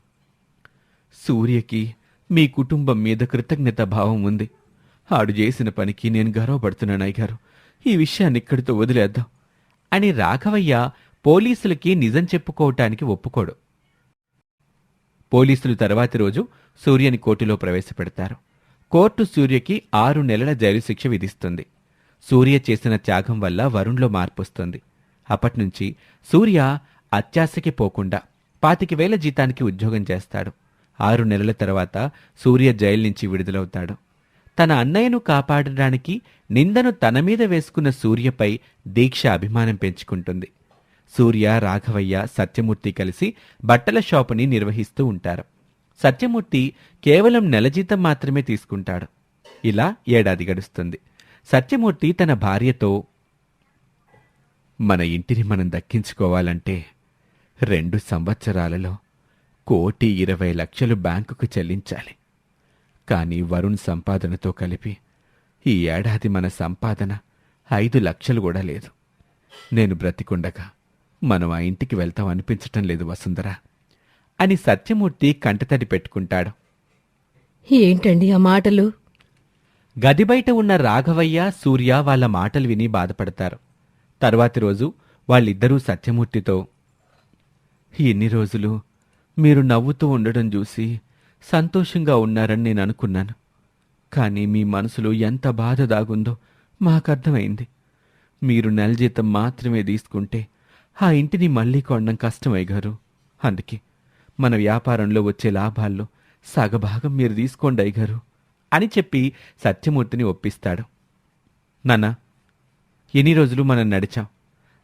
సూర్యకి మీ కుటుంబం మీద కృతజ్ఞత భావం ఉంది. ఆడు చేసిన పనికి నేను గర్వపడుతున్నాను అయ్యగారు. ఈ విషయాన్ని ఇక్కడితో వదిలేద్దాం అని రాఘవయ్య పోలీసులకి నిజం చెప్పుకోవటానికి ఒప్పుకోడు. పోలీసులు తర్వాతి రోజు సూర్యని కోర్టులో ప్రవేశపెడతారు. కోర్టు సూర్యకి 6 నెలల జైలు శిక్ష విధిస్తుంది. సూర్య చేసిన త్యాగం వల్ల వరుణ్లో మార్పొస్తుంది. అప్పట్నుంచి సూర్య అత్యాశకి పోకుండా 25,000 జీతానికి ఉద్యోగం చేస్తాడు. 6 నెలల తర్వాత సూర్య జైలు నుంచి విడుదలవుతాడు. తన అన్నయ్యను కాపాడడానికి నిందను తన మీద వేసుకున్న సూర్యపై దీక్ష అభిమానం పెంచుకుంటుంది. సూర్య, రాఘవయ్య, సత్యమూర్తి కలిసి బట్టల షాపుని నిర్వహిస్తూ ఉంటారు. సత్యమూర్తి కేవలం నెల జీతం మాత్రమే తీసుకుంటాడు. ఇలా 1 ఏడాది గడుస్తుంది. సత్యమూర్తి తన భార్యతో, మన ఇంటిని మనం దక్కించుకోవాలంటే 2 సంవత్సరాలలో 1,20,00,000 బ్యాంకుకు చెల్లించాలి. కానీ వరుణ్ సంపాదనతో కలిపి ఈ ఏడాది మన సంపాదన 5 లక్షలు కూడా లేదు. నేను బ్రతికుండగా మనం ఆ ఇంటికి వెళ్తాం అనిపించటం లేదు వసుంధర అని సత్యమూర్తి కంటతడి పెట్టుకుంటాడు. ఏంటండి ఆ మాటలు? గది బయట ఉన్న రాఘవయ్య, సూర్య వాళ్ళ మాటలు విని బాధపడతారు. తరువాతి రోజు వాళ్ళిద్దరూ సత్యమూర్తితో, ఇన్ని రోజులు మీరు నవ్వుతూ ఉండడం చూసి సంతోషంగా ఉన్నారని నేను అనుకున్నాను. కానీ మీ మనసులో ఎంత బాధ దాగుందో మాకర్థమైంది. మీరు నెల జీతం మాత్రమే తీసుకుంటే ఆ ఇంటిని మళ్ళీ కొనడం కష్టమై గారు. అందుకే మన వ్యాపారంలో వచ్చే లాభాల్లో సగభాగం మీరు తీసుకోండి అయ్యగారు అని చెప్పి సత్యమూర్తిని ఒప్పిస్తాడు. నాన్న, ఎన్ని రోజులు మనం నడిచాం.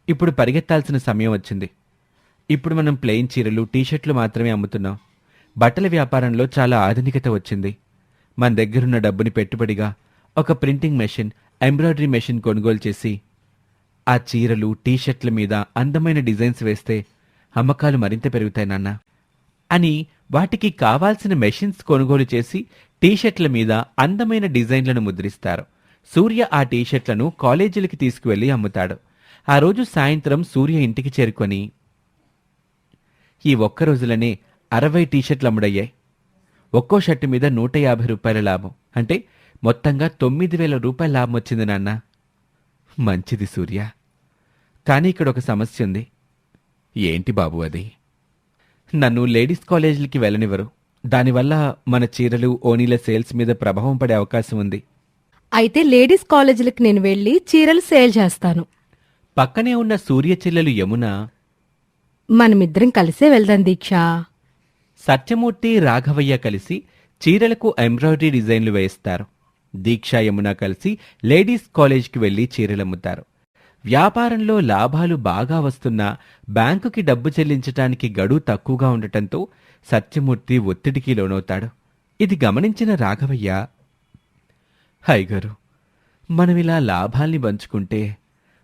ఇప్పుడు పరిగెత్తాల్సిన సమయం వచ్చింది. ఇప్పుడు మనం ప్లెయిన్ చీరలు, టీషర్ట్లు మాత్రమే అమ్ముతున్నాం. బట్టల వ్యాపారంలో చాలా ఆధునికత వచ్చింది. మన దగ్గరున్న డబ్బుని పెట్టుబడిగా ఒక ప్రింటింగ్ మెషిన్, ఎంబ్రాయిడరీ మెషిన్ కొనుగోలు చేసి ఆ చీరలు, టీషర్ట్ల మీద అందమైన డిజైన్స్ వేస్తే అమ్మకాలు మరింత పెరుగుతాయి నాన్న అని వాటికి కావాల్సిన మెషిన్స్ కొనుగోలు చేసి టీషర్ట్ల మీద అందమైన డిజైన్లను ముద్రిస్తారు. సూర్య ఆ టీషర్ట్లను కాలేజీలకి తీసుకువెళ్లి అమ్ముతాడు. ఆ రోజు సాయంత్రం సూర్య ఇంటికి చేరుకొని ఈ ఒక్క రోజులనే 60 టీషర్ట్లు అమ్ముడయ్యాయి. ఒక్కో షర్టు మీద 150 రూపాయల లాభం. అంటే మొత్తంగా 9,000 రూపాయల లాభం వచ్చింది నాన్న. మంచిది సూర్య. కానీ ఇక్కడ ఒక సమస్య ఉంది. ఏంటి బాబు అది? నన్ను లేడీస్ కాలేజీలకి వెళ్ళనివ్వరు. దానివల్ల మన చీరలు, ఓనీల సేల్స్ మీద ప్రభావం పడే అవకాశం ఉంది. అయితే లేడీస్ కాలేజీలకు నేను వెళ్ళి చీరలు సేల్ చేస్తాను. పక్కనే ఉన్న సూర్య చెల్లెలు యమున, మనమిద్దరం కలిసే వెళ్దాం దీక్ష. సత్యమూర్తి, రాఘవయ్య కలిసి చీరలకు ఎంబ్రాయిడరీ డిజైన్లు వేస్తారు. దీక్ష, యమున కలిసి లేడీస్ కాలేజ్కి వెళ్లి చీరలమ్ముతారు. వ్యాపారంలో లాభాలు బాగా వస్తున్నా బ్యాంకుకి డబ్బు చెల్లించటానికి గడువు తక్కువగా ఉండటంతో సత్యమూర్తి ఒత్తిడికి లోనవుతాడు. ఇది గమనించిన రాఘవయ్య, హైగారు, మనమిలా లాభాల్ని పంచుకుంటే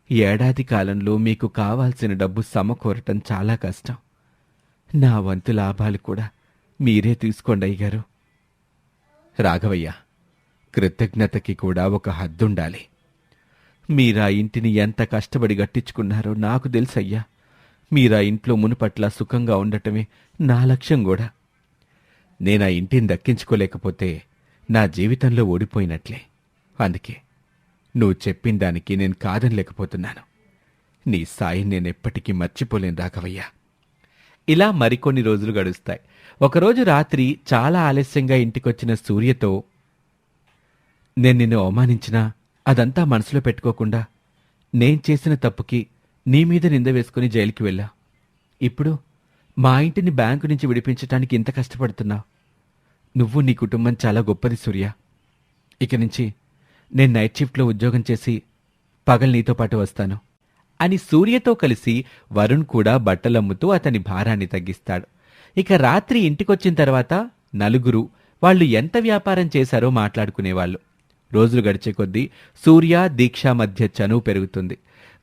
ఏడాది కాలంలో మీకు కావాల్సిన డబ్బు సమకూరటం చాలా కష్టం. నా వంతు లాభాలు కూడా మీరే తీసుకోండి అయ్యగారు. రాఘవయ్య, కృతజ్ఞతకి కూడా ఒక హద్దుండాలి. మీరా ఇంటిని ఎంత కష్టపడి గట్టించుకున్నారో నాకు తెలుసయ్యా. మీరా ఇంట్లో మునుపట్ల సుఖంగా ఉండటమే నా లక్ష్యం కూడా. నేనా ఇంటిని దక్కించుకోలేకపోతే నా జీవితంలో ఓడిపోయినట్లే. అందుకే నువ్వు చెప్పిన దానికి నేను కాదనలేకపోతున్నాను. నీ సాయం నేనెప్పటికీ మర్చిపోలేను రాఘవయ్య. ఇలా మరికొన్ని రోజులు గడుస్తాయి. ఒకరోజు రాత్రి చాలా ఆలస్యంగా ఇంటికొచ్చిన సూర్యతో, నేను నిన్ను అవమానించినా అదంతా మనసులో పెట్టుకోకుండా నేను చేసిన తప్పుకి నీ మీద నింద వేసుకుని జైలుకి వెళ్ళా. ఇప్పుడు మా ఇంటిని బ్యాంకు నుంచి విడిపించటానికి ఇంత కష్టపడుతున్నావు. నువ్వు, నీ కుటుంబం చాలా గొప్పది సూర్య. ఇక నుంచి నేను నైట్ షిఫ్ట్లో ఉద్యోగం చేసి పగలు నీతో పాటు వస్తాను అని సూర్యతో కలిసి వరుణ్ కూడా బట్టలమ్ముతూ అతని భారాన్ని తగ్గిస్తాడు. ఇక రాత్రి ఇంటికొచ్చిన తర్వాత నలుగురు వాళ్ళు ఎంత వ్యాపారం చేశారో మాట్లాడుకునేవాళ్ళు. రోజులు గడిచే కొద్దీ సూర్య, దీక్ష మధ్య చనువు పెరుగుతుంది.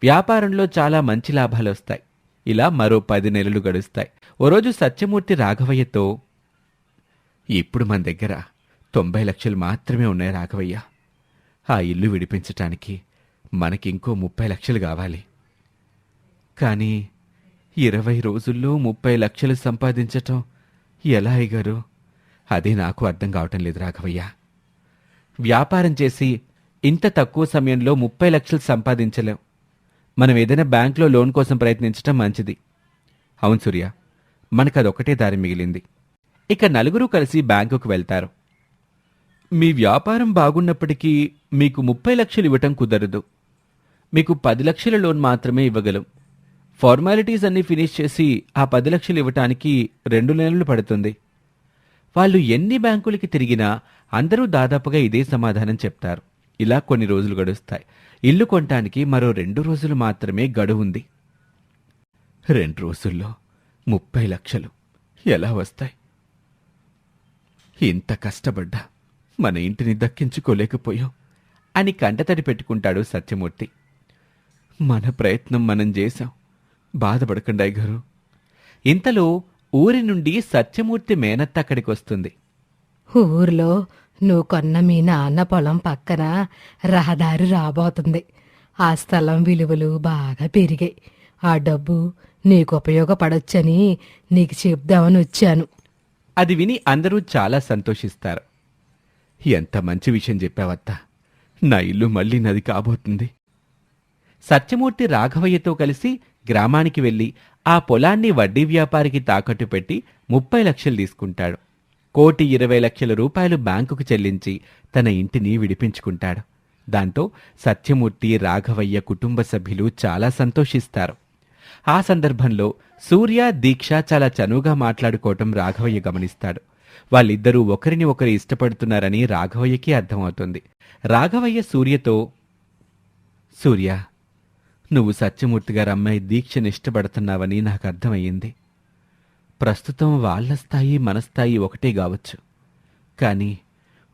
వ్యాపారంలో చాలా మంచి లాభాలు వస్తాయి. ఇలా మరో 10 నెలలు గడుస్తాయి. ఓ రోజు సత్యమూర్తి రాఘవయ్యతో, ఇప్పుడు మన దగ్గర 90 లక్షలు మాత్రమే ఉన్నాయి రాఘవయ్య. ఆ ఇల్లు విడిపించటానికి మనకింకో 30 లక్షలు కావాలి. కానీ 20 రోజుల్లో 30 లక్షలు సంపాదించటం ఎలా అయ్యగారు? అదే నాకు అర్థం కావటం లేదు రాఘవయ్య. వ్యాపారం చేసి ఇంత తక్కువ సమయంలో 30 లక్షలు సంపాదించలేం. మనం ఏదైనా బ్యాంకులో లోన్ కోసం ప్రయత్నించటం మంచిది. అవును సూర్య, మనకదొక్కటే దారి మిగిలింది. ఇక నలుగురు కలిసి బ్యాంకుకు వెళ్తారు. మీ వ్యాపారం బాగున్నప్పటికీ మీకు 30 లక్షలు ఇవ్వటం కుదరదు. మీకు 10 లక్షల లోన్ మాత్రమే ఇవ్వగలం. ఫార్మాలిటీస్ అన్నీ ఫినిష్ చేసి ఆ 10 లక్షలు ఇవ్వటానికి 2 నెలలు పడుతుంది. వాళ్ళు ఎన్ని బ్యాంకులకి తిరిగినా అందరూ దాదాపుగా ఇదే సమాధానం చెప్తారు. ఇలా కొన్ని రోజులు గడుస్తాయి. ఇల్లు కొనటానికి మరో 2 రోజులు మాత్రమే గడువుంది. 2 రోజుల్లో 30 లక్షలు ఎలా వస్తాయి? ఇంత కష్టపడ్డా మన ఇంటిని దక్కించుకోలేకపోయాం అని కంటతడి పెట్టుకుంటాడు సత్యమూర్తి. మన ప్రయత్నం మనం చేశాం, బాధపడకండి అయ్యగారు. ఇంతలో ఊరి నుండి సత్యమూర్తి మేనత్త అక్కడికి వస్తుంది. ఊర్లో నువ్వు కొన్న మీ నాన్న పొలం పక్కన రహదారి రాబోతుంది. ఆ స్థలం విలువలు బాగా పెరిగాయి. ఆ డబ్బు నీకు ఉపయోగపడొచ్చని నీకు చెప్దామని వచ్చాను. అది విని అందరూ చాలా సంతోషిస్తారు. ఎంత మంచి విషయం చెప్పావత్తా. నా ఇల్లు మళ్ళీ నది కాబోతుంది. సత్యమూర్తి రాఘవయ్యతో కలిసి గ్రామానికి వెళ్లి ఆ పొలాన్ని వడ్డీ వ్యాపారికి తాకట్టు పెట్టి 30 లక్షలు తీసుకుంటాడు. 1,20,00,000 రూపాయలు బ్యాంకుకు చెల్లించి తన ఇంటిని విడిపించుకుంటాడు. దాంతో సత్యమూర్తి, రాఘవయ్య కుటుంబ సభ్యులు చాలా సంతోషిస్తారు. ఆ సందర్భంలో సూర్య, దీక్ష చాలా చనువుగా మాట్లాడుకోవటం రాఘవయ్య గమనిస్తాడు. వాళ్ళిద్దరూ ఒకరిని ఒకరు ఇష్టపడుతున్నారని రాఘవయ్యకి అర్థమవుతుంది. రాఘవయ్య సూర్యతో, సూర్య, నువ్వు సత్యమూర్తి గారి అమ్మాయి దీక్షని ఇష్టపడుతున్నావని నాకు అర్థమయ్యింది. ప్రస్తుతం వాళ్ళ స్థాయి మన స్థాయి ఒకటే కావచ్చు, కానీ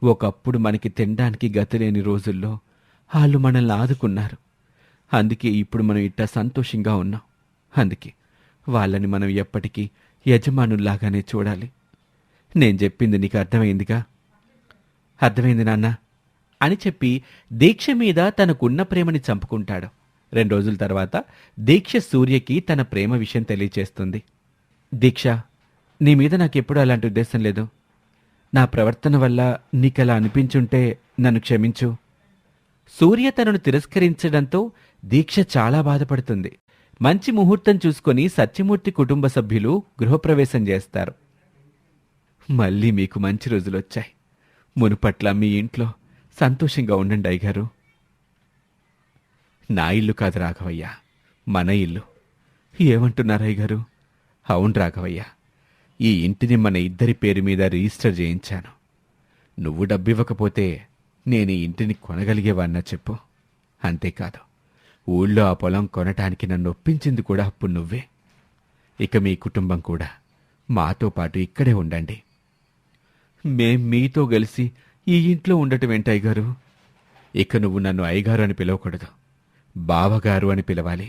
ఒకప్పుడు మనకి తినడానికి గతిలేని రోజుల్లో వాళ్ళు మనల్ని ఆదుకున్నారు. అందుకే ఇప్పుడు మనం ఇట్టా సంతోషంగా ఉన్నాం. అందుకే వాళ్ళని మనం ఎప్పటికీ యజమానుల్లాగానే చూడాలి. నేను చెప్పింది నీకు అర్థమైందిగా? అర్థమైంది నాన్న అని చెప్పి దీక్ష మీద తనకున్న ప్రేమని చంపుకుంటాడు. 2 రోజుల తర్వాత దీక్ష సూర్యకి తన ప్రేమ విషయం తెలియచేస్తుంది. దీక్ష, నీ మీద నాకెప్పుడూ అలాంటి ఉద్దేశం లేదు. నా ప్రవర్తన వల్ల నీకలా అనిపించుంటే నన్ను క్షమించు. సూర్య తనను తిరస్కరించడంతో దీక్ష చాలా బాధపడుతుంది. మంచి ముహూర్తం చూసుకొని సత్యమూర్తి కుటుంబ సభ్యులు గృహప్రవేశం చేస్తారు. మళ్ళీ మీకు మంచి రోజులొచ్చాయి. మునుపట్ల మీ ఇంట్లో సంతోషంగా ఉండండి అయ్యగారు. నా ఇల్లు కాదు రాఘవయ్య, మన ఇల్లు. ఏమంటున్నారు అయ్యగారు? అవును రాఘవయ్య, ఈ ఇంటిని మన ఇద్దరి పేరు మీద రిజిస్టర్ చేయించాను. నువ్వు డబ్బివ్వకపోతే నేను ఈ ఇంటిని కొనగలిగేవాన్నా చెప్పు. అంతేకాదు, ఊళ్ళో ఆ పొలం కొనటానికి నన్ను ఒప్పించింది కూడా అప్పుడు నువ్వే. ఇక మీ కుటుంబం కూడా మాతో పాటు ఇక్కడే ఉండండి. మేం మీతో కలిసి ఈ ఇంట్లో ఉండటం ఏంటి అయ్యగారు? ఇక నువ్వు నన్ను అయ్యగారు అని పిలవకూడదు, బావగారు అని పిలవాలి.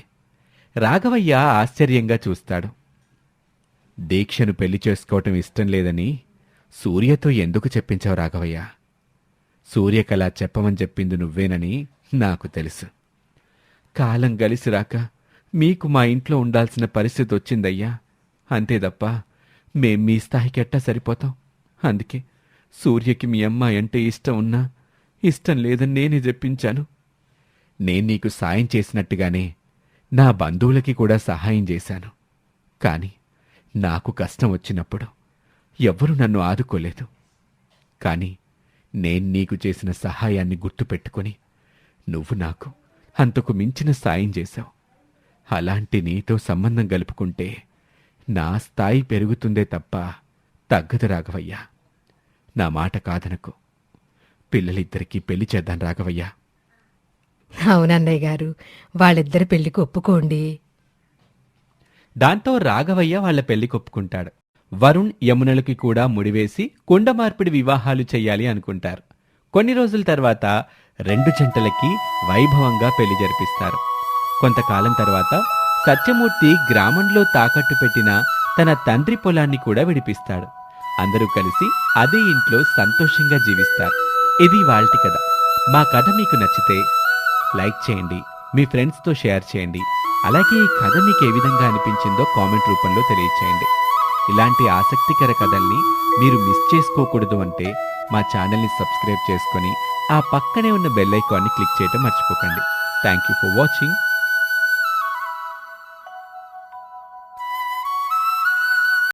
రాఘవయ్య ఆశ్చర్యంగా చూస్తాడు. దీక్షను పెళ్లి చేసుకోవటం ఇష్టం లేదని సూర్యతో ఎందుకు చెప్పించావు రాఘవయ్య? సూర్యకలా చెప్పమని చెప్పింది నువ్వేనని నాకు తెలుసు. కాలం కలిసి రాక మీకు మా ఇంట్లో ఉండాల్సిన పరిస్థితి వచ్చిందయ్యా. అంతే తప్ప మేం మీ స్థాయికి ఎట్టా సరిపోతాం. అందుకే సూర్యకి మీ అమ్మాయి అంటే ఇష్టం ఉన్నా ఇష్టం లేదని నేనే చెప్పించాను. నేను నీకు సాయం చేసినట్టుగానే నా బంధువులకి కూడా సహాయం చేశాను. కాని నాకు కష్టం వచ్చినప్పుడు ఎవ్వరూ నన్ను ఆదుకోలేదు. కాని నేను నీకు చేసిన సహాయాన్ని గుర్తుపెట్టుకుని నువ్వు నాకు అంతకు మించిన సాయం చేశావు. అలాంటి నీతో సంబంధం కలుపుకుంటే నా స్థాయి పెరుగుతుందే తప్ప తగ్గదు రాఘవయ్య. నా మాట కాదనకు. పిల్లలిద్దరికీ పెళ్లి చేద్దాం రాఘవయ్య. అవునన్నయ్య గారు, వాళ్ళిద్దరి పెళ్లికి ఒప్పుకోండి. దాంతో రాఘవయ్య వాళ్ళ పెళ్లి కొప్పుకుంటాడు. వరుణ్, యమునలకి కూడా ముడివేసి కుండ మార్పిడి వివాహాలు చెయ్యాలి అనుకుంటారు. కొన్ని రోజుల తర్వాత 2 జంటలకి వైభవంగా పెళ్లి జరిపిస్తారు. కొంతకాలం తర్వాత సత్యమూర్తి గ్రామంలో తాకట్టు పెట్టిన తన తండ్రి పొలాన్ని కూడా విడిపిస్తాడు. అందరూ కలిసి అదే ఇంట్లో సంతోషంగా జీవిస్తారు. ఇది వాల్టి కథ. మా కథ మీకు నచ్చితే లైక్ చేయండి, మీ ఫ్రెండ్స్తో షేర్ చేయండి. అలాగే ఈ కథ మీకు ఏ విధంగా అనిపించిందో కామెంట్ రూపంలో తెలియచేయండి. ఇలాంటి ఆసక్తికర కథల్ని మీరు మిస్ చేసుకోకూడదు అంటే మా ఛానల్ని సబ్స్క్రైబ్ చేసుకొని ఆ పక్కనే ఉన్న బెల్ ఐకాన్ని క్లిక్ చేయటం మర్చిపోకండి. Thank you for watching.